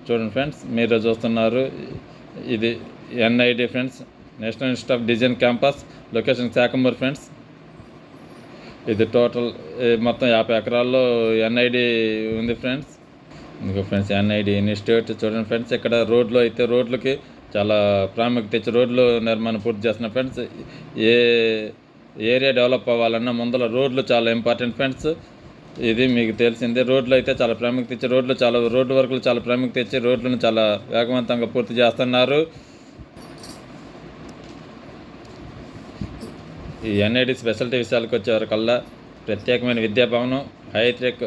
చూడండి ఫ్రెండ్స్, మీరు చూస్తున్నారు ఇది NID friends, national institute of design campus, location Sakhamuru friends. ఇది టోటల్ మొత్తం 50 ఎకరాల్లో ఎన్ఐడి ఉంది ఫ్రెండ్స్. ఇంకో ఫ్రెండ్స్ ఎన్ఐడి ఇన్స్టిట్యూట్ చూడండి ఫ్రెండ్స్. ఇక్కడ రోడ్లకి చాలా ప్రాముఖ్యత ఇచ్చి రోడ్లు నిర్మాణం పూర్తి చేస్తున్న ఫ్రెండ్స్. ఏ ఏరియా డెవలప్ అవ్వాలన్నా ముందర రోడ్లు చాలా ఇంపార్టెంట్ ఫ్రెండ్స్. ఇది మీకు తెలిసిందే. రోడ్లు అయితే చాలా ప్రాముఖ్యత ఇచ్చి రోడ్డు వర్కులు చాలా ప్రాముఖ్యత ఇచ్చి రోడ్లను చాలా వేగవంతంగా పూర్తి చేస్తున్నారు. ఈ ఎన్ఐడి స్పెషాలిటీ విషయాలకు వచ్చేవరకల్లా ప్రత్యేకమైన విద్యాభవనం, హైటెక్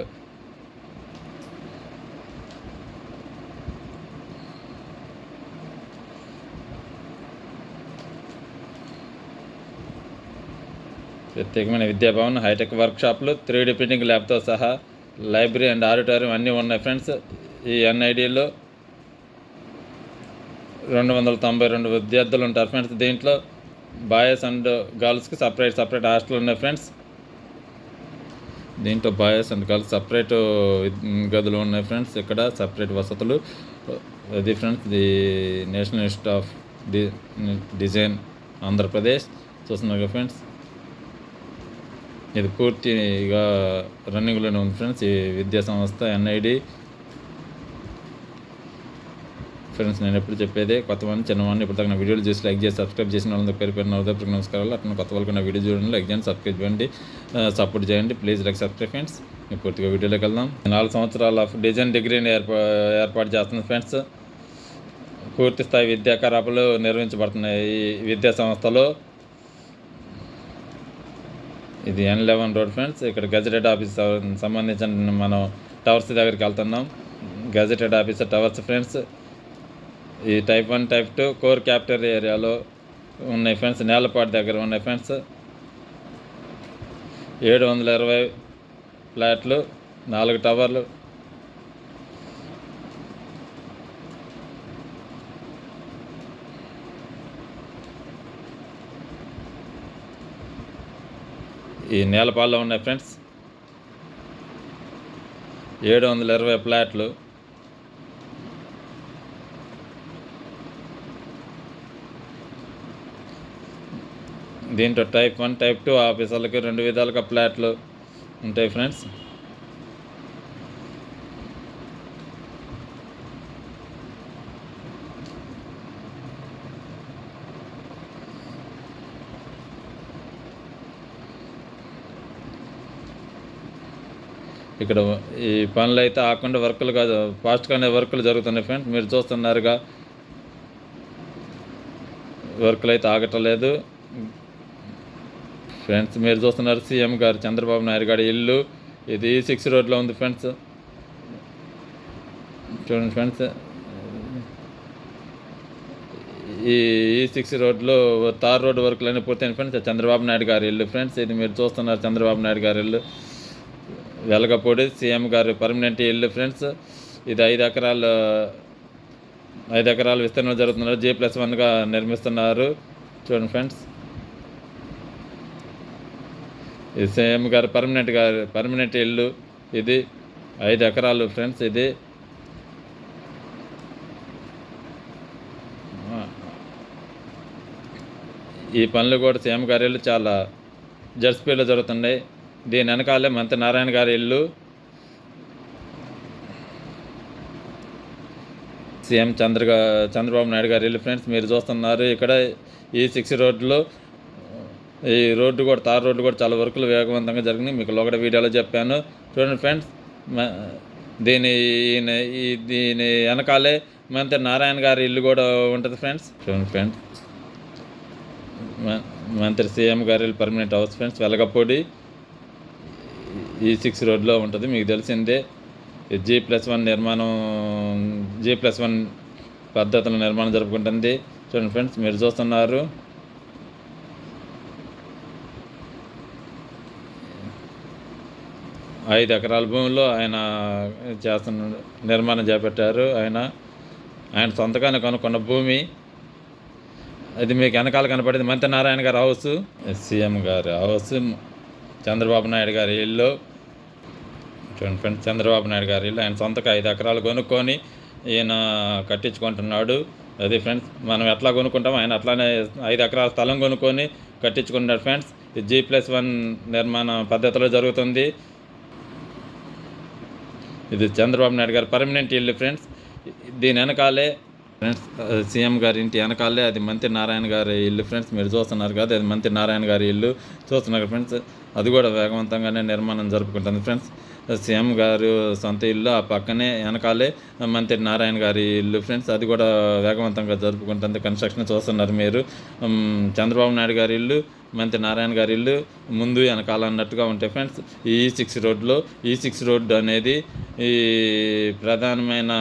హైటెక్ వర్క్షాప్లు, 3D ప్రింటింగ్ ల్యాబ్తో సహా లైబ్రరీ అండ్ ఆడిటోరియం అన్నీ ఉన్నాయి ఫ్రెండ్స్. ఈ ఎన్ఐడిలో 292 విద్యార్థులు ఉంటారు ఫ్రెండ్స్. దీంట్లో బాయ్స్ అండ్ గర్ల్స్కి సపరేట్ హాస్టల్ ఉన్నాయి ఫ్రెండ్స్. దీంట్లో బాయ్స్ అండ్ గర్ల్స్ సపరేట్ గదులు ఉన్నాయి ఫ్రెండ్స్. ఇక్కడ సపరేట్ వసతులు. ఇది friends the national institute of design Andhra Pradesh చూస్తున్నారు ఫ్రెండ్స్. ఇది పూర్తిగా రన్నింగ్లోనే ఉంది ఫ్రెండ్స్ ఈ విద్యా సంస్థ ఎన్ఐడి ఫ్రెండ్స్. నేను ఎప్పుడు చెప్పేదే, కొత్తవాడిని చిన్నవాడిని ఇప్పుడు నా వీడియోలు చూసి లైక్ చేసి సబ్స్క్రైబ్ చేసిన వాళ్ళందరూ పేరు హృదయపూర్వక నమస్కారాలు. అట్లా కొత్త వాళ్ళకి నా వీడియో చూడండి, లైక్ చేయండి, సబ్స్క్రైబ్ చేయండి, సపోర్ట్ చేయండి. Please like subscribe friends. పూర్తిగా వీడియోలోకి వెళ్దాం. 4 సంవత్సరాల డిజైన్ డిగ్రీని ఏర్పాటు చేస్తుంది ఫ్రెండ్స్. పూర్తి స్థాయి విద్యా కార్యక్రమాలు నిర్వహించబడుతున్నాయి ఈ విద్యా సంస్థలో. ఇది N11 రోడ్ ఫ్రెండ్స్. ఇక్కడ గజెటెడ్ ఆఫీస్ సంబంధించిన మనం టవర్స్ దగ్గరికి వెళ్తున్నాం. Gazetted officer towers friends. ఈ టైప్ 1, టైప్ 2 కోర్ క్యాపిటల్ ఏరియాలో ఉన్నాయి ఫ్రెండ్స్. నేలపాటు దగ్గర ఉన్నాయి ఫ్రెండ్స్. 720 ఫ్లాట్లు, 4 టవర్లు. ఈ నేలపాల్లో ఉన్నాయి ఫ్రెండ్స్. 720 ఫ్లాట్లు. దీంట్లో టైప్ 1, టైప్ 2 ఆఫీసర్లకి 2 విధాలుగా ఫ్లాట్లు ఉంటాయి ఫ్రెండ్స్. ఇక్కడ ఈ పనులు అయితే ఆకుండా వర్కులు కాదు, ఫాస్ట్గానే వర్కులు జరుగుతున్నాయి ఫ్రెండ్స్. మీరు చూస్తున్నారుగా, వర్కులు అయితే ఆగటలేదు ఫ్రెండ్స్. మీరు చూస్తున్నారు సీఎం గారు చంద్రబాబు నాయుడు గారి ఇల్లు. ఇది E6 రోడ్లో ఉంది ఫ్రెండ్స్. చూడండి ఫ్రెండ్స్, ఈ E6 రోడ్లో తార్ రోడ్డు వర్కులన్నీ పూర్తయిన ఫ్రెండ్స్. చంద్రబాబు నాయుడు గారి ఇల్లు ఫ్రెండ్స్. ఇది మీరు చూస్తున్నారు చంద్రబాబు నాయుడు గారి ఇల్లు, వెలగపూడి సీఎం గారు పర్మనెంట్ ఇల్లు ఫ్రెండ్స్. ఇది 5 ఎకరాల విస్తరణ జరుగుతున్నారు. G+1గా నిర్మిస్తున్నారు. చూడండి ఫ్రెండ్స్, ఇది సీఎం గారు పర్మనెంట్ ఇల్లు. ఇది 5 ఎకరాలు ఫ్రెండ్స్. ఇది ఈ పనులు కూడా సీఎం గారి ఇల్లు చాలా జర్స్పీలో జరుగుతున్నాయి. దీని వెనకాలే మంత్రి నారాయణ గారి ఇల్లు. సీఎం చంద్రబాబు నాయుడు గారి ఇల్లు ఫ్రెండ్స్. మీరు చూస్తున్నారు ఇక్కడ E6 రోడ్లో ఈ రోడ్డు కూడా తార్ రోడ్డు కూడా చాలా వర్కులు వేగవంతంగా జరిగినాయి. మీకు లోకడ వీడియోలో చెప్పాను. చూడండి ఫ్రెండ్స్, దీని వెనకాలే మంత్రి నారాయణ గారి ఇల్లు కూడా ఉంటుంది ఫ్రెండ్స్. చూడండి ఫ్రెండ్స్, మంత్రి సీఎం గారి ఇల్లు permanent house friends. Velagapudi E6 రోడ్లో ఉంటుంది, మీకు తెలిసిందే. G+1 పద్ధతుల నిర్మాణం జరుపుకుంటుంది. చూడండి ఫ్రెండ్స్, మీరు చూస్తున్నారు. ఐదు ఎకరాల భూమిలో ఆయన నిర్మాణం చేపట్టారు. ఆయన సొంతగానే కొనుక్కున్న భూమి. అది మీకు వెనకాల కనపడేది మంత్రి నారాయణ గారి హౌస్, సీఎం గారి హౌస్, చంద్రబాబు నాయుడు గారి ఇల్లు. చూడండి ఫ్రెండ్స్, చంద్రబాబు నాయుడు గారు ఇల్లు ఆయన సొంతగా 5 ఎకరాలు కొనుక్కొని ఈయన కట్టించుకుంటున్నాడు. అది ఫ్రెండ్స్, మనం ఎట్లా కొనుక్కుంటామో ఆయన అట్లానే 5 ఎకరాల స్థలం కొనుక్కొని కట్టించుకుంటున్నాడు ఫ్రెండ్స్. ఇది G+1 నిర్మాణ పద్ధతిలో జరుగుతుంది. ఇది చంద్రబాబు నాయుడు గారి పర్మనెంట్ ఇల్లు ఫ్రెండ్స్. దీని వెనకాలే ఫ్రెండ్స్ సీఎం గారి ఇంటి వెనకాలే అది మంత్రి నారాయణ గారి ఇల్లు ఫ్రెండ్స్. మీరు చూస్తున్నారు కదా, అది మంత్రి నారాయణ గారి ఇల్లు చూస్తున్నారు ఫ్రెండ్స్. అది కూడా వేగవంతంగానే నిర్మాణం జరుపుకుంటుంది ఫ్రెండ్స్. సీఎం గారు సొంత ఇల్లు ఆ పక్కనే వెనకాలే మంత్రి నారాయణ గారి ఇల్లు ఫ్రెండ్స్. అది కూడా వేగవంతంగా జరుపుకుంటుంది కన్స్ట్రక్షన్ చూస్తున్నారు మీరు. చంద్రబాబు నాయుడు గారి ఇల్లు, మంత్రి నారాయణ గారి ఇల్లు ముందు వెనకాల అన్నట్టుగా ఉంటాయి ఫ్రెండ్స్. ఈ E6 రోడ్లో E6 రోడ్డు అనేది ఈ ప్రధానమైన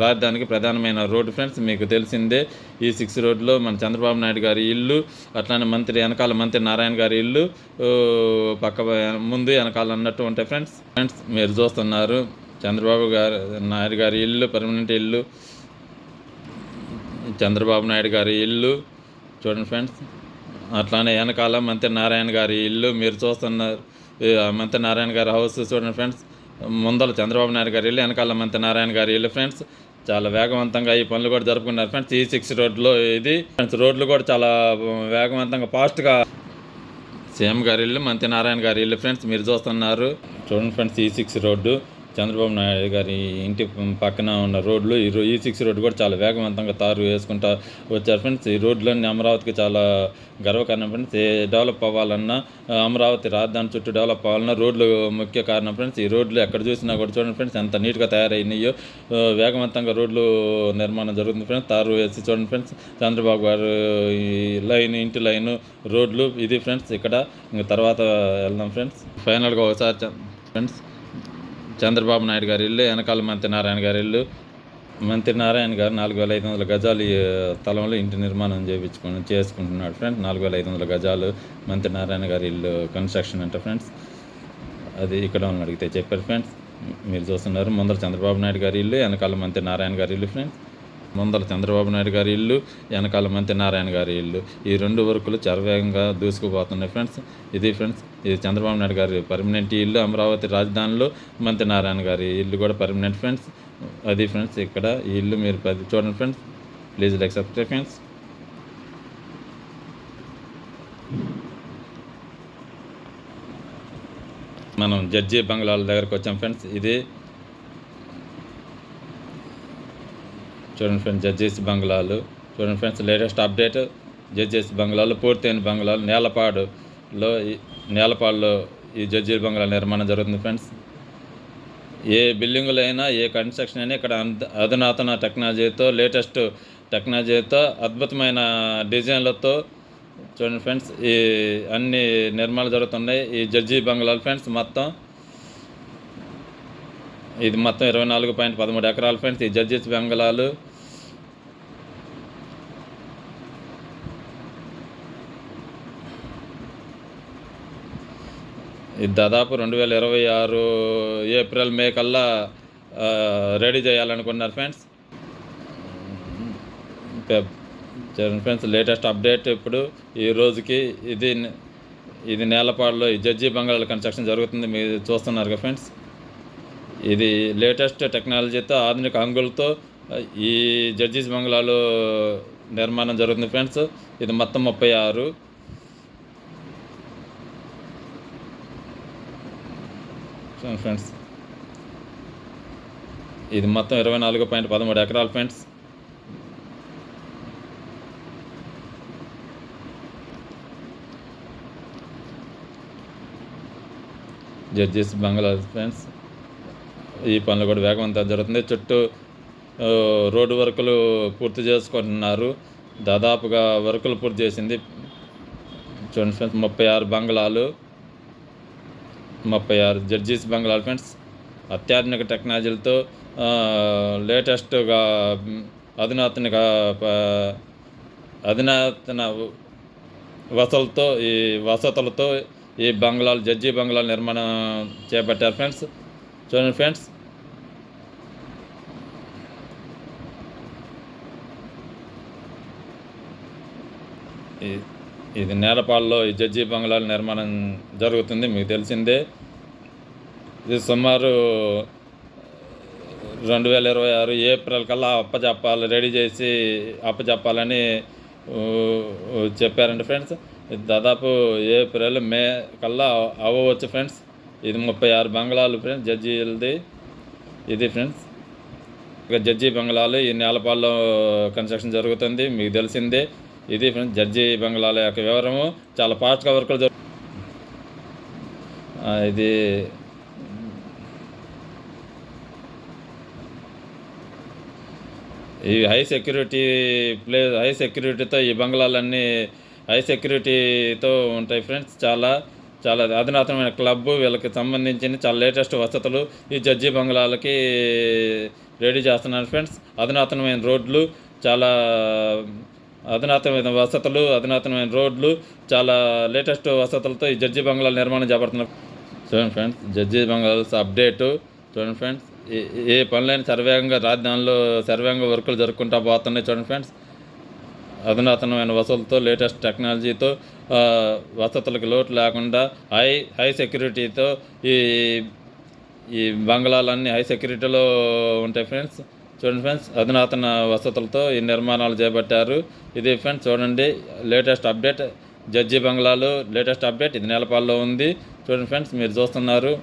రాజధానికి ప్రధానమైన రోడ్డు ఫ్రెండ్స్. మీకు తెలిసిందే, E6 రోడ్లో మన చంద్రబాబు నాయుడు గారి ఇల్లు, అట్లానే వెనకాల మంత్రి నారాయణ గారి ఇల్లు పక్క ముందు వెనకాల అన్నట్టు ఉంటాయి ఫ్రెండ్స్. మీరు చూస్తున్నారు చంద్రబాబు నాయుడు గారి ఇల్లు, పర్మనెంట్ ఇల్లు, చంద్రబాబు నాయుడు గారి ఇల్లు చూడండి ఫ్రెండ్స్. అట్లానే వెనకాల మంత్రి నారాయణ గారి ఇల్లు మీరు చూస్తున్నారు. మంత్రి నారాయణ గారి హౌస్ చూడండి ఫ్రెండ్స్. ముందర చంద్రబాబు నాయుడు గారి ఇల్లు, వెనకాల మంత్రి నారాయణ గారి ఇల్లు ఫ్రెండ్స్. చాలా వేగవంతంగా ఈ పనులు కూడా జరుపుకున్నారు ఫ్రెండ్స్. E6 రోడ్లో ఇది ఫ్రెండ్స్. రోడ్లు కూడా చాలా వేగవంతంగా ఫాస్ట్గా సీఎం గారి ఇల్లు, మంత్రి నారాయణ గారి ఇల్లు ఫ్రెండ్స్. మీరు చూస్తున్నారు చూడండి friends. E6 road Chandrababu Naidu గారి ఇంటి పక్కన ఉన్న రోడ్లు. E6 రోడ్డు కూడా చాలా వేగవంతంగా తారు వేసుకుంటా వచ్చారు ఫ్రెండ్స్. ఈ రోడ్లన్నీ అమరావతికి చాలా గర్వకారణం ఫ్రెండ్స్. ఏ డెవలప్ అవ్వాలన్నా, అమరావతి రాజధాని చుట్టూ డెవలప్ అవ్వాలన్నా రోడ్లు ముఖ్య కారణం ఫ్రెండ్స్. ఈ రోడ్లు ఎక్కడ చూసినా కూడా చూడండి ఫ్రెండ్స్ ఎంత నీట్గా తయారైనాయో. వేగవంతంగా రోడ్లు నిర్మాణం జరుగుతుంది ఫ్రెండ్స్. తారు వేసి చూడండి ఫ్రెండ్స్. చంద్రబాబు గారు ఈ లైన్, ఇంటి లైను, రోడ్లు ఇది ఫ్రెండ్స్. ఇక్కడ ఇంక తర్వాత వెళ్దాం ఫ్రెండ్స్. ఫైనల్గా ఒకసారి ఫ్రెండ్స్, చంద్రబాబు నాయుడు గారి ఇల్లు, వెనకాల మంత్రి నారాయణ గారి ఇల్లు. మంత్రి నారాయణ గారు 4500 గజాలు స్థలంలో ఇంటి నిర్మాణం చేసుకుంటున్నాడు ఫ్రెండ్స్. 4500 గజాలు మంత్రి నారాయణ గారి ఇల్లు కన్స్ట్రక్షన్ అంటే ఫ్రెండ్స్. అది ఇక్కడ ఉన్న అడిగితే చెప్పారు ఫ్రెండ్స్. మీరు చూస్తున్నారు ముందర చంద్రబాబు నాయుడు గారి ఇల్లు, వెనకాల మంత్రి నారాయణ గారి ఇల్లు ఫ్రెండ్స్. ముందర చంద్రబాబు నాయుడు గారి ఇల్లు, వెనకాల మంత్రి నారాయణ గారి ఇల్లు. ఈ 2 వర్కులు చరవేగంగా దూసుకుపోతున్నాయి ఫ్రెండ్స్. ఇది ఫ్రెండ్స్, ఇది చంద్రబాబు నాయుడు గారి పర్మనెంట్ ఇల్లు అమరావతి రాజధానిలో. మంత్రి నారాయణ గారి ఇల్లు కూడా పర్మనెంట్ ఫ్రెండ్స్. అది ఫ్రెండ్స్ ఇక్కడ ఈ ఇల్లు మీరు చూడండి friends. Please like, subscribe friends. మనం జడ్జి బంగ్లాల దగ్గరకు వచ్చాం ఫ్రెండ్స్. ఇది చూడండి ఫ్రెండ్స్, జడ్జెస్ బంగ్లాలు చూడండి ఫ్రెండ్స్. లేటెస్ట్ అప్డేట్, జడ్జెస్ బంగ్లాలు పూర్తయిన బంగ్లాలు. నేలపాడులో ఈ జడ్జి బంగ్లా నిర్మాణం జరుగుతుంది ఫ్రెండ్స్. ఏ బిల్డింగులు అయినా, ఏ కన్స్ట్రక్షన్ అయినా ఇక్కడ అధునాతన టెక్నాలజీతో, లేటెస్ట్ టెక్నాలజీతో, అద్భుతమైన డిజైన్లతో చూడండి ఫ్రెండ్స్ ఈ అన్ని నిర్మాణాలు జరుగుతున్నాయి ఈ జడ్జి బంగ్లాలు ఫ్రెండ్స్. ఇది మొత్తం 24.13 ఎకరాలు ఫ్రెండ్స్ ఈ జడ్జెస్ బంగ్లాలు. ఇది దాదాపు 2026 ఏప్రిల్, మే కల్లా రెడీ చేయాలనుకున్నారు ఫ్రెండ్స్. ఫ్రెండ్స్ లేటెస్ట్ అప్డేట్ ఇప్పుడు ఈ రోజుకి ఇది నేలపాడులో ఈ జడ్జి బంగ్లాల కన్స్ట్రక్షన్ జరుగుతుంది. మీరు చూస్తున్నారు కదా ఫ్రెండ్స్. ఇది లేటెస్ట్ టెక్నాలజీతో, ఆధునిక హంగులతో ఈ జడ్జెస్ బంగ్లాలో నిర్మాణం జరుగుతుంది ఫ్రెండ్స్. ఇది మొత్తం 36 ఫ్రెండ్స్. ఇది మొత్తం 24.13 ఎకరాలు ఫ్రెండ్స్. జడ్జెస్ బంగ్లా ఫ్రెండ్స్. ఈ పనులు కూడా వేగవంతంగా జరుగుతుంది. చుట్టూ రోడ్డు వర్కులు పూర్తి చేసుకుంటున్నారు. దాదాపుగా వర్కులు పూర్తి చేసింది చూడండి ఫ్రెండ్స్. 36 బంగ్లాలు, 36 జడ్జెస్ బంగ్లాలు ఫ్రెండ్స్. అత్యాధునిక టెక్నాలజీలతో, లేటెస్ట్గా అధునాతన వసతులతో ఈ బంగ్లాలు, జడ్జి బంగ్లాలు నిర్మాణం చేపట్టారు ఫ్రెండ్స్. చూడండి ఫ్రెండ్స్. ఇది నేలపాడులో ఈ జడ్జి బంగ్లాల నిర్మాణం జరుగుతుంది, మీకు తెలిసిందే. ఇది సుమారు 2026 ఏప్రిల్ కల్లా అప్పచెప్పాలి, రెడీ చేసి అప్పచెప్పాలని చెప్పారండి ఫ్రెండ్స్. ఇది దాదాపు ఏప్రిల్ మే కల్లా అవ్వవచ్చు ఫ్రెండ్స్. ఇది 36 బంగ్లాలు ఫ్రెండ్స్ జడ్జీలది. ఇది ఫ్రెండ్స్ ఇక జడ్జి బంగ్లాలు ఈ నేలపాల్లో కన్స్ట్రక్షన్ జరుగుతుంది, మీకు తెలిసిందే. ఇది ఫ్రెండ్స్ జడ్జి బంగ్లాల యొక్క వివరము. చాలా ఫాస్ట్గా వర్కులు ఇది ఈ హై సెక్యూరిటీతో ఈ బంగ్లాలన్నీ హై సెక్యూరిటీతో ఉంటాయి ఫ్రెండ్స్. చాలా చాలా అధునాతనమైన క్లబ్, వీళ్ళకి సంబంధించిన చాలా లేటెస్ట్ వసతులు ఈ జడ్జి బంగ్లాలకి రెడీ చేస్తున్నారు ఫ్రెండ్స్. అధునాతనమైన రోడ్లు, చాలా అధునాతనమైన వసతులు, అధునాతనమైన రోడ్లు, చాలా లేటెస్ట్ వసతులతో ఈ జడ్జి బంగ్లాల నిర్మాణం చేపడుతున్నారు. చూడండి ఫ్రెండ్స్ జడ్జి బంగ్లాస్ అప్డేటు. చూడండి ఫ్రెండ్స్ ఏ పనులైన సర్వేగంగా రాజధానిలో సర్వేగంగా వర్కులు జరుపుకుంటూ పోతున్నాయి. చూడండి ఫ్రెండ్స్ అధునాతనమైన వసతులతో, లేటెస్ట్ టెక్నాలజీతో, వసతులకు లోటు లేకుండా హై సెక్యూరిటీతో ఈ బంగ్లాలన్నీ హై సెక్యూరిటీలో ఉంటాయి ఫ్రెండ్స్. చూడండి ఫ్రెండ్స్ అధునాతన వసతులతో ఈ నిర్మాణాలు చేపట్టారు. ఇది ఫ్రెండ్స్ చూడండి లేటెస్ట్ అప్డేట్ జడ్జి బంగ్లాలు లేటెస్ట్ అప్డేట్. ఇది నేలపాల్లో ఉంది. చూడండి ఫ్రెండ్స్ మీరు చూస్తున్నారు.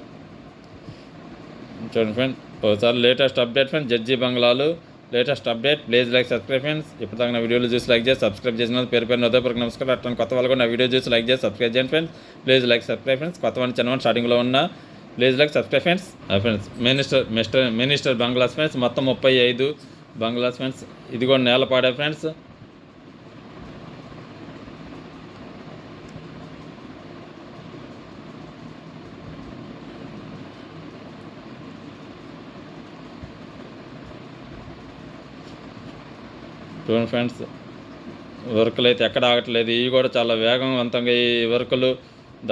చూడండి ఫ్రెండ్స్ ఒకసారి లేటెస్ట్ అప్డేట్ ఫ్రెండ్స్ జడ్జి బంగ్లాలు latest update. Please like, subscribe friends. ఇప్పటిదాకా నా వీడియోలు చూసి లైక్ చేసి సబ్స్క్రైబ్ చేసిన పేరు హృదయపూర్వక నమస్కారం. అట్లా కొత్త వాళ్ళు కూడా నా వీడియో చూసి లైక్ చేసి సబ్స్క్రైబ్ చేయండి friends. Please like, subscribe friends. కొత్త వాళ్ళు చిన్నవాళ్ళు స్టార్టింగ్లో ఉన్న please like, subscribe friends. Friends minister bungalows friends మొత్తం 35 బంగ్లాస్ ఫ్రెండ్స్. ఇది కూడా నేలపాడే ఫ్రెండ్స్. చూడండి ఫ్రెండ్స్ వర్కులు అయితే ఎక్కడ ఆగట్లేదు. ఇవి కూడా చాలా వేగవంతంగా ఈ వర్కులు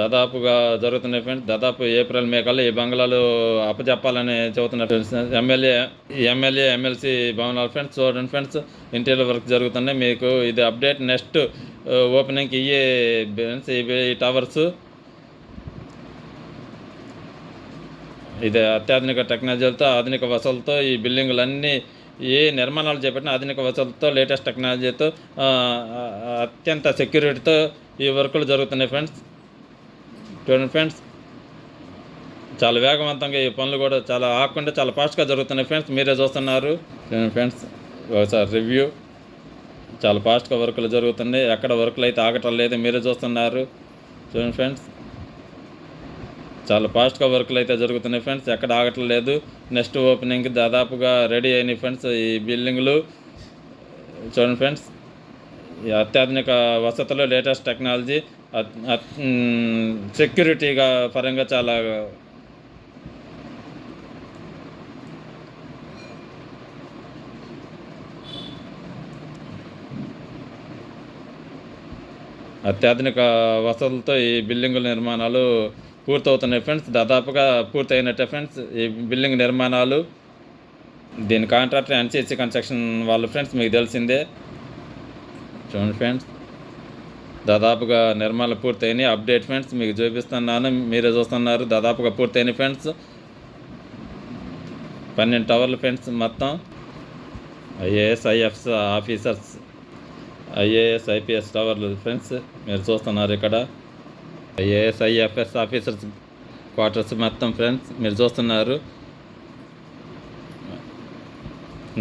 దాదాపుగా జరుగుతున్నాయి ఫ్రెండ్స్. దాదాపు ఏప్రిల్ మే కల్లా ఈ బంగ్లాలు అప్పచెప్పాలని చెబుతున్నారు ఫ్రెండ్స్. ఎమ్మెల్యే ఎమ్మెల్సీ భవనాలు ఫ్రెండ్స్. చూడండి ఫ్రెండ్స్ ఇంటీరియర్ వర్క్ జరుగుతున్నాయి. మీకు ఇది అప్డేట్ నెక్స్ట్ ఓపెనింగ్కి ఇయ్యే ఫ్రెండ్స్ ఈ టవర్స్. ఇది అత్యాధునిక టెక్నాలజీలతో, ఆధునిక వసతులతో ఈ బిల్డింగులన్నీ ఏ నిర్మాణాలు చేపట్టిన ఆధునిక వసతులతో, లేటెస్ట్ టెక్నాలజీతో, అత్యంత సెక్యూరిటీతో ఈ వర్కులు జరుగుతున్నాయి ఫ్రెండ్స్. చూడండి ఫ్రెండ్స్ చాలా వేగవంతంగా ఈ పనులు కూడా చాలా ఆగకుండా చాలా ఫాస్ట్గా జరుగుతున్నాయి ఫ్రెండ్స్. మీరే చూస్తున్నారు. చూడండి ఫ్రెండ్స్ ఒకసారి రివ్యూ. చాలా ఫాస్ట్గా వర్కులు జరుగుతున్నాయి, ఎక్కడ వర్కులు అయితే ఆగటం లేదు, మీరే చూస్తున్నారు. చూడండి ఫ్రెండ్స్ చాలా ఫాస్ట్గా వర్కులు అయితే జరుగుతున్నాయి ఫ్రెండ్స్, ఎక్కడ ఆగటం లేదు. నెక్స్ట్ ఓపెనింగ్కి దాదాపుగా రెడీ అయినాయి ఫ్రెండ్స్ ఈ బిల్డింగ్లు. చూడండి ఫ్రెండ్స్ ఈ అత్యాధునిక వసతులు, లేటెస్ట్ టెక్నాలజీ, సెక్యూరిటీగా పరంగా చాలా అత్యాధునిక వసతులతో ఈ బిల్డింగుల నిర్మాణాలు పూర్తవుతున్నాయి ఫ్రెండ్స్. దాదాపుగా పూర్తయినట్టే ఫ్రెండ్స్ ఈ బిల్డింగ్ నిర్మాణాలు. దీని కాంట్రాక్టర్ ఎన్సీసీ కన్స్ట్రక్షన్ వాళ్ళు ఫ్రెండ్స్, మీకు తెలిసిందే. చూడండి ఫ్రెండ్స్ దాదాపుగా నిర్మాణాలు పూర్తయినాయి. అప్డేట్ ఫ్రెండ్స్ మీకు చూపిస్తున్నాను, మీరే చూస్తున్నారు. దాదాపుగా పూర్తయినాయి ఫ్రెండ్స్. 12 టవర్లు ఫ్రెండ్స్ మొత్తం. IAS IFS officers, IAS IPS టవర్లు ఫ్రెండ్స్ మీరు చూస్తున్నారు. ఇక్కడ ఐఏఎస్ ఐఎఫ్ఎస్ ఆఫీసర్స్ క్వార్టర్స్ మొత్తం ఫ్రెండ్స్ మీరు చూస్తున్నారు.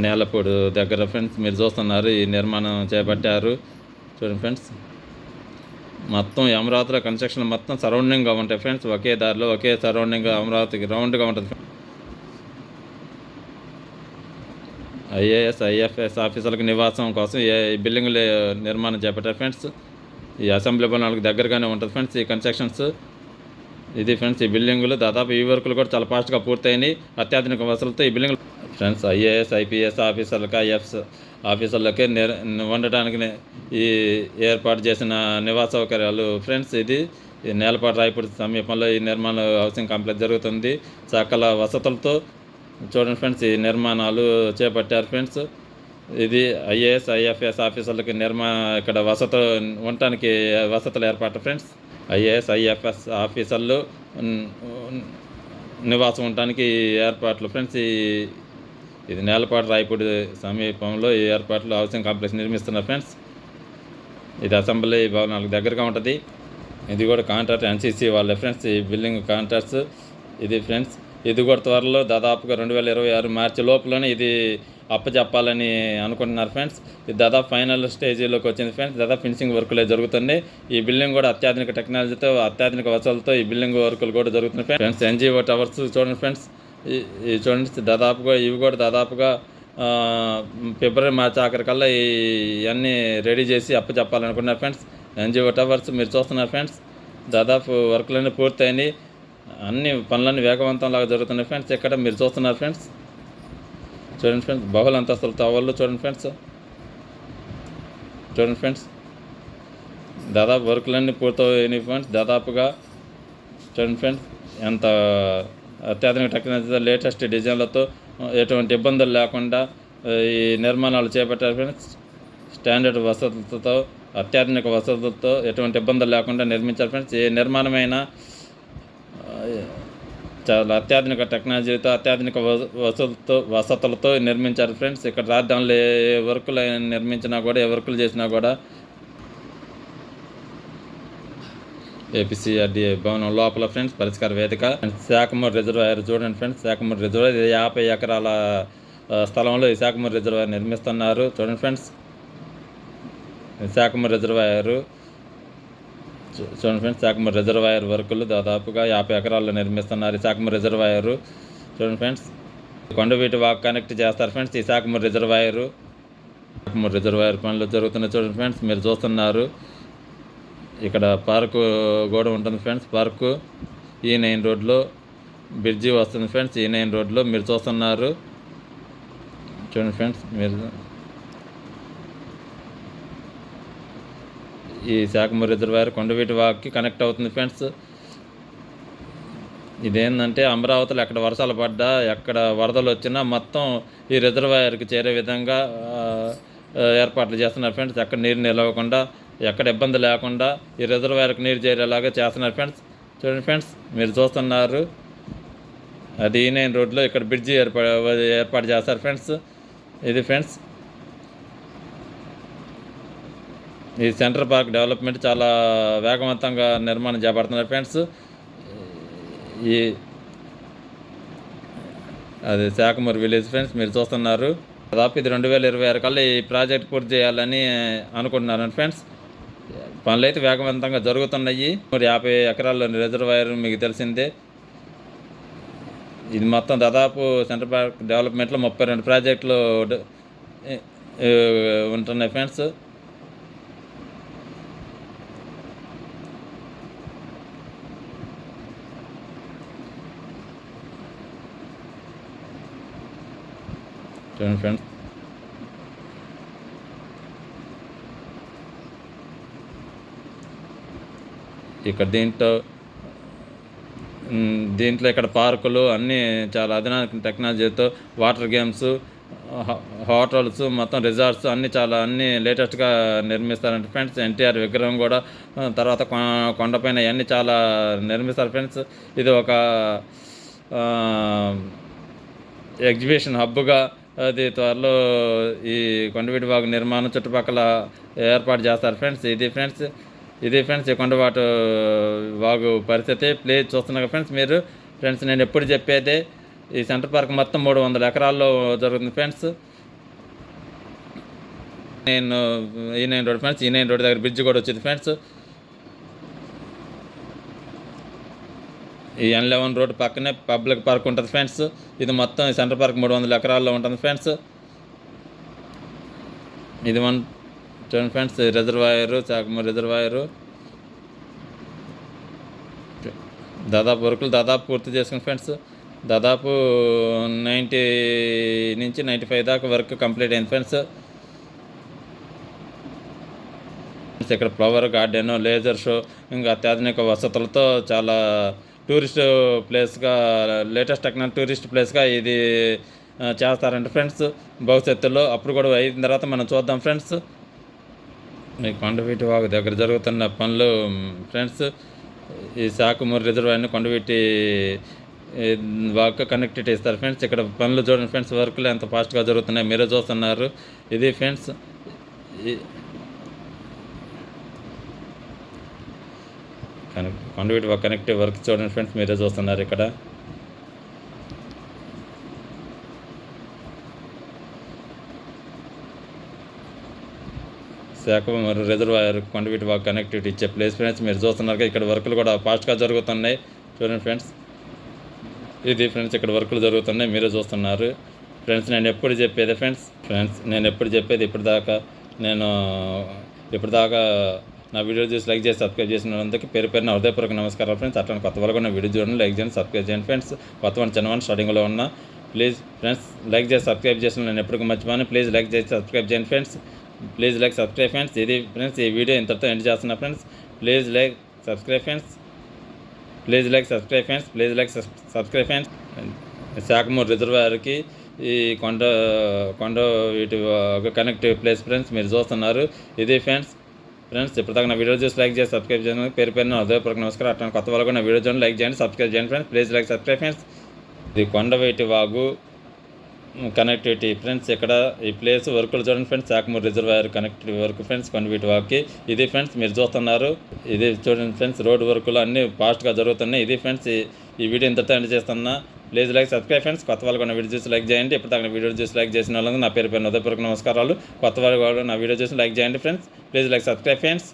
నేలపూడు దగ్గర ఫ్రెండ్స్ మీరు చూస్తున్నారు ఈ నిర్మాణం చేపట్టారు. చూడండి ఫ్రెండ్స్ మొత్తం అమరావతిలో కన్స్ట్రక్షన్ మొత్తం సరౌండింగ్గా ఉంటాయి ఫ్రెండ్స్. ఒకే దారిలో ఒకే సరౌండింగ్ అమరావతికి రౌండ్గా ఉంటుంది. ఐఏఎస్ ఐఎఫ్ఎస్ ఆఫీసర్లకు నివాసం కోసం ఈ బిల్డింగ్లు నిర్మాణం చేపట్టారు ఫ్రెండ్స్. ఈ అసెంబ్లీ భవనాలకు దగ్గరగానే ఉంటుంది ఫ్రెండ్స్ ఈ కన్స్ట్రక్షన్స్. ఇది ఫ్రెండ్స్ ఈ బిల్డింగులు దాదాపు ఈ వర్కులు కూడా చాలా ఫాస్ట్గా పూర్తయినాయి. అత్యాధునిక వసతులతో ఈ బిల్డింగ్లు ఫ్రెండ్స్ ఐఏఎస్ ఐపీఎస్ ఆఫీసర్లకు ఐఎఫ్ఎస్ ఆఫీసర్లకి ఉండటానికి ఈ ఏర్పాటు చేసిన నివాస సౌకర్యాలు ఫ్రెండ్స్. ఇది నేలపాటు రాయపూడి సమీపంలో ఈ నిర్మాణ హౌసింగ్ కాంప్లెక్స్ జరుగుతుంది. సకల వసతులతో చూడండి ఫ్రెండ్స్ ఈ నిర్మాణాలు చేపట్టారు ఫ్రెండ్స్. ఇది ఐఏఎస్ ఐఎఫ్ఎస్ ఆఫీసర్లకి ఇక్కడ ఉండటానికి వసతులు ఏర్పాటు ఫ్రెండ్స్. ఐఏఎస్ ఐఎఫ్ఎస్ ఆఫీసర్లు నివాసం ఉండటానికి ఏర్పాట్లు ఫ్రెండ్స్. ఇది నేలపాటు రాయపూడి సమీపంలో ఈ ఏర్పాట్లు హౌసింగ్ కాంప్లెక్స్ నిర్మిస్తున్నారు ఫ్రెండ్స్. ఇది అసెంబ్లీ భవనాలకు దగ్గరగా ఉంటుంది. ఇది కూడా కాంట్రాక్ట్ ఎన్సీసీ వాళ్ళ ఫ్రెండ్స్, ఈ బిల్డింగ్ కాంట్రాక్ట్స్. ఇది ఫ్రెండ్స్, ఇది కూడా త్వరలో దాదాపుగా 2026 మార్చి లోపలనే ఇది అప్పచెప్పాలని అనుకుంటున్నారు ఫ్రెండ్స్. ఇది దాదాపు ఫైనల్ స్టేజీలోకి వచ్చింది ఫ్రెండ్స్. దాదాపు ఫినిషింగ్ వర్కులే జరుగుతుంది. ఈ బిల్డింగ్ కూడా అత్యాధునిక టెక్నాలజీతో, అత్యాధునిక వసతులతో ఈ బిల్డింగ్ వర్కులు కూడా జరుగుతున్నాయి ఫ్రెండ్స్. ఎన్జిఓ టవర్స్ చూడండి ఫ్రెండ్స్, ఈ చూడండి దాదాపుగా ఇవి కూడా దాదాపుగా ఫిబ్రవరి మార్చి ఆఖరికల్లా ఇవన్నీ రెడీ చేసి అప్పచెప్పాలనుకున్నారు ఫ్రెండ్స్. ఎన్జిఓ టవర్స్ మీరు చూస్తున్నారు ఫ్రెండ్స్, దాదాపు వర్కులన్నీ పూర్తయినాయి. అన్ని పనులన్నీ వేగవంతంలాగా జరుగుతున్నాయి ఫ్రెండ్స్. ఇక్కడ మీరు చూస్తున్నారు ఫ్రెండ్స్, చూడండి ఫ్రెండ్స్, బహుళ అంతస్తుల టవర్లు చూడండి ఫ్రెండ్స్. చూడండి ఫ్రెండ్స్, దాదాపు వర్కులన్నీ పూర్తయినాయి ఫ్రెండ్స్. దాదాపుగా చూడండి ఫ్రెండ్స్, ఎంత అత్యాధునిక టెక్నాలజీతో, లేటెస్ట్ డిజైన్లతో, ఎటువంటి ఇబ్బందులు లేకుండా ఈ నిర్మాణాలు చేపట్టారు ఫ్రెండ్స్. స్టాండర్డ్ వసతులతో, అత్యాధునిక వసతులతో, ఎటువంటి ఇబ్బందులు లేకుండా నిర్మించారు ఫ్రెండ్స్. ఏ నిర్మాణమైనా చాలా అత్యాధునిక టెక్నాలజీతో, అత్యాధునిక వసతులతో నిర్మించారు ఫ్రెండ్స్. ఇక్కడ రాజధానిలో ఏ వర్కులు నిర్మించినా కూడా, ఏ వర్కులు చేసినా కూడా ఏపీసీఆర్డీఏ భవనం లోపల ఫ్రెండ్స్ పరిష్కార వేదిక. శాఖమూరు రిజర్వాయర్ చూడండి ఫ్రెండ్స్, శాఖమూరు రిజర్వాయర్ 50 ఎకరాల స్థలంలో ఈ శాఖమూరు రిజర్వాయర్ నిర్మిస్తున్నారు. చూడండి ఫ్రెండ్స్, శాఖమూరు రిజర్వాయర్ చూడండి ఫ్రెండ్స్, శాఖమూరు రిజర్వాయర్ వర్కులు దాదాపుగా 50 ఎకరాల్లో నిర్మిస్తున్నారు. ఈ శాఖమూరు రిజర్వాయర్ చూడండి ఫ్రెండ్స్, కొండవీటి వాక్ కనెక్ట్ చేస్తారు ఫ్రెండ్స్. ఈ శాఖమూరు రిజర్వాయర్ పనులు జరుగుతున్నాయి చూడండి ఫ్రెండ్స్, మీరు చూస్తున్నారు. ఇక్కడ పార్కు కూడా ఉంటుంది ఫ్రెండ్స్. పార్కు E9 రోడ్లో బ్రిడ్జి వస్తుంది ఫ్రెండ్స్. E9 రోడ్లో మీరు చూస్తున్నారు. చూడండి ఫ్రెండ్స్, మీరు ఈ శాఖమూరు రిజర్వాయర్ కొండవీటి వాక్కి కనెక్ట్ అవుతుంది ఫ్రెండ్స్. ఇదేంటంటే అమరావతిలో ఎక్కడ వర్షాలు పడ్డా, ఎక్కడ వరదలు వచ్చినా మొత్తం ఈ రిజర్వాయర్కి చేరే విధంగా ఏర్పాట్లు చేస్తున్నారు ఫ్రెండ్స్. ఎక్కడ నీరు నిలవకుండా, ఎక్కడ ఇబ్బంది లేకుండా ఈ రిజర్వాయర్కి నీరు చేరేలాగా చేస్తున్నారు ఫ్రెండ్స్. చూడండి ఫ్రెండ్స్, మీరు చూస్తున్నారు. అది E9 రోడ్లో ఇక్కడ బ్రిడ్జి ఏర్పాటు చేస్తారు ఫ్రెండ్స్. ఇది ఫ్రెండ్స్, ఈ సెంట్రల్ పార్క్ డెవలప్మెంట్ చాలా వేగవంతంగా నిర్మాణం చేపడుతున్నారు ఫ్రెండ్స్. అది శాఖమూరు విలేజ్ ఫ్రెండ్స్, మీరు చూస్తున్నారు. దాదాపు ఇది 2026 కల్లా ఈ ప్రాజెక్ట్ పూర్తి చేయాలని అనుకుంటున్నాను ఫ్రెండ్స్. పనులు అయితే వేగవంతంగా జరుగుతున్నాయి. 50 ఎకరాల్లో రిజర్వాయర్ మీకు తెలిసిందే. ఇది మొత్తం దాదాపు సెంట్రల్ పార్క్ డెవలప్మెంట్లో 32 ప్రాజెక్టులు ఉంటున్నాయి ఫ్రెండ్స్. చూడండి ఫ్రెండ్స్, ఇక్కడ దీంట్లో ఇక్కడ పార్కులు అన్నీ చాలా అధునాతన టెక్నాలజీతో, వాటర్ గేమ్స్, హోటల్స్, మొత్తం రిసార్ట్స్ అన్నీ లేటెస్ట్గా నిర్మిస్తారంట ఫ్రెండ్స్. ఎన్టీఆర్ విగ్రహం కూడా, తర్వాత కొండపైన ఇవన్నీ చాలా నిర్మిస్తారు ఫ్రెండ్స్. ఇది ఒక ఎగ్జిబిషన్ హబ్గా అది త్వరలో ఈ కొండవీటి వాగు నిర్మాణం చుట్టుపక్కల ఏర్పాటు చేస్తారు ఫ్రెండ్స్. ఇది ఫ్రెండ్స్ ఈ కొండవాటు వాగు పరిస్థితి. ప్లేస్ చూస్తున్నారు ఫ్రెండ్స్ మీరు. ఫ్రెండ్స్, నేను ఎప్పుడు చెప్పేదే, ఈ సెంటర్ పార్క్ మొత్తం 300 ఎకరాల్లో జరుగుతుంది friends. E9 road friends, E9 road దగ్గర బ్రిడ్జ్ కూడా వచ్చింది ఫ్రెండ్స్. ఈ N11 రోడ్ పక్కనే పబ్లిక్ పార్క్ ఉంటుంది ఫ్రెండ్స్. ఇది మొత్తం ఈ సెంటర్ పార్క్ 300 ఎకరాల్లో ఉంటుంది ఫ్రెండ్స్. ఇది చూడండి ఫ్రెండ్స్, రిజర్వాయరు, శాఖమూరు రిజర్వాయరు దాదాపు వర్కులు పూర్తి చేసుకుని ఫ్రెండ్స్. దాదాపు 90 నుంచి 95 దాకా వర్క్ కంప్లీట్ అయింది ఫ్రెండ్స్. ఇక్కడ ఫ్లవర్ గార్డెన్, లేజర్ షో, ఇంకా అత్యాధునిక వసతులతో చాలా టూరిస్ట్ ప్లేస్గా, లేటెస్ట్ టెక్నాలజీ టూరిస్ట్ ప్లేస్గా ఇది చేస్తారంట ఫ్రెండ్స్ భవిష్యత్తులో. అప్పుడు కూడా అయిన తర్వాత మనం చూద్దాం ఫ్రెండ్స్. మీ కొండవీటి వాగు దగ్గర జరుగుతున్న పనులు ఫ్రెండ్స్. ఈ శాఖమూరు రిజర్వాయర్ని కొండవీటి వాక్ కనెక్టివిటీ ఇస్తారు ఫ్రెండ్స్. ఇక్కడ పనులు చూడండి ఫ్రెండ్స్, వర్క్లు ఎంత ఫాస్ట్గా జరుగుతున్నాయి మీరే చూస్తున్నారు. ఇది ఫ్రెండ్స్ కాండ్యూట్ కనెక్టివ్ వర్క్ చూడండి ఫ్రెండ్స్, మీరే చూస్తున్నారు. ఇక్కడ శాఖ మరియు రిజర్వాయర్ కాండ్యూట్ వాక్ కనెక్టివిటీ ఇచ్చే ప్లేస్ ఫ్రెండ్స్, మీరు చూస్తున్నారు. ఇక్కడ వర్కులు కూడా ఫాస్ట్గా జరుగుతున్నాయి చూడండి ఫ్రెండ్స్. ఇది ఫ్రెండ్స్ ఇక్కడ వర్కులు జరుగుతున్నాయి మీరే చూస్తున్నారు ఫ్రెండ్స్. నేను ఎప్పుడు చెప్పేది ఇప్పటిదాకా నా వీడియో చూసి లైక్ చేసి సబ్స్క్రైబ్ చేసినందుకు పేరున హృదయపూర్వక నమస్కారాలు ఫ్రెండ్స్. అట్లానే కొత్త వాళ్ళు కూడా నా వీడియో చూడండి, లైక్ చేయండి, సబ్స్క్రైబ్ చేయండి ఫ్రెండ్స్. కొత్తవాడిని చిన్నవాడిని స్టార్టింగ్లో ఉన్నా, ప్లీజ్ ఫ్రెండ్స్ లైక్ చేసి సబ్స్క్రైబ్ చేసిన నేను ఎప్పటికీ మర్చిపోయాను. ప్లీజ్ లైక్ చేసి సబ్స్క్రైబ్ చేయండి friends. Please like subscribe friends. ఇది ఫ్రెండ్స్ ఈ వీడియో ఇంతటితో ఎండ్ చేస్తున్నా friends. Please like subscribe friends. Sakhamuru రిజర్వాయర్కి ఈ కొండ వీటి కనెక్టివ్ ప్లేస్ ఫ్రెండ్స్, మీరు చూస్తున్నారు. ఇది ఫ్రెండ్స్ ఇప్పటిదాకా నా వీడియో చూసి లైక్ చేసి సబ్స్క్రైబ్ చేయండి, పేరున హృదయపూర్వక నమస్కారం. అట్లా కొత్త వాళ్ళు కూడా నా వీడియో చూడండి, లైక్ చేయండి, సబ్స్క్రైబ్ చేయండి friends. Please like subscribe friends. ఇది కొండవీటి వాగు కనెక్టివిటీ ఫ్రెండ్స్. ఇక్కడ ఈ ప్లేస్ వర్కులు చూడండి friends, Sakhamuru reservoir connective work friends, Kondaveeti వాక్కి. ఇది ఫ్రెండ్స్ మీరు చూస్తున్నారు. ఇది చూడండి ఫ్రెండ్స్, రోడ్ వర్కులు అన్నీ ఫాస్ట్గా జరుగుతున్నాయి. ఇది ఫ్రెండ్స్ ఈ వీడియో ఇంతతో ఎండ్ చేస్తున్నా. Please like subscribe friends. కొత్త వాళ్ళు కూడా వీడియో చూసి లైక్ చేయండి. ఇప్పటిదాకా వీడియో చూసి లైక్ చేసిన వాళ్ళకి నా పేరున హృదయపూర్వక నమస్కారాలు. కొత్త వాళ్ళు కూడా నా వీడియో చూసి లైక్ చేయండి friends. Please like subscribe friends.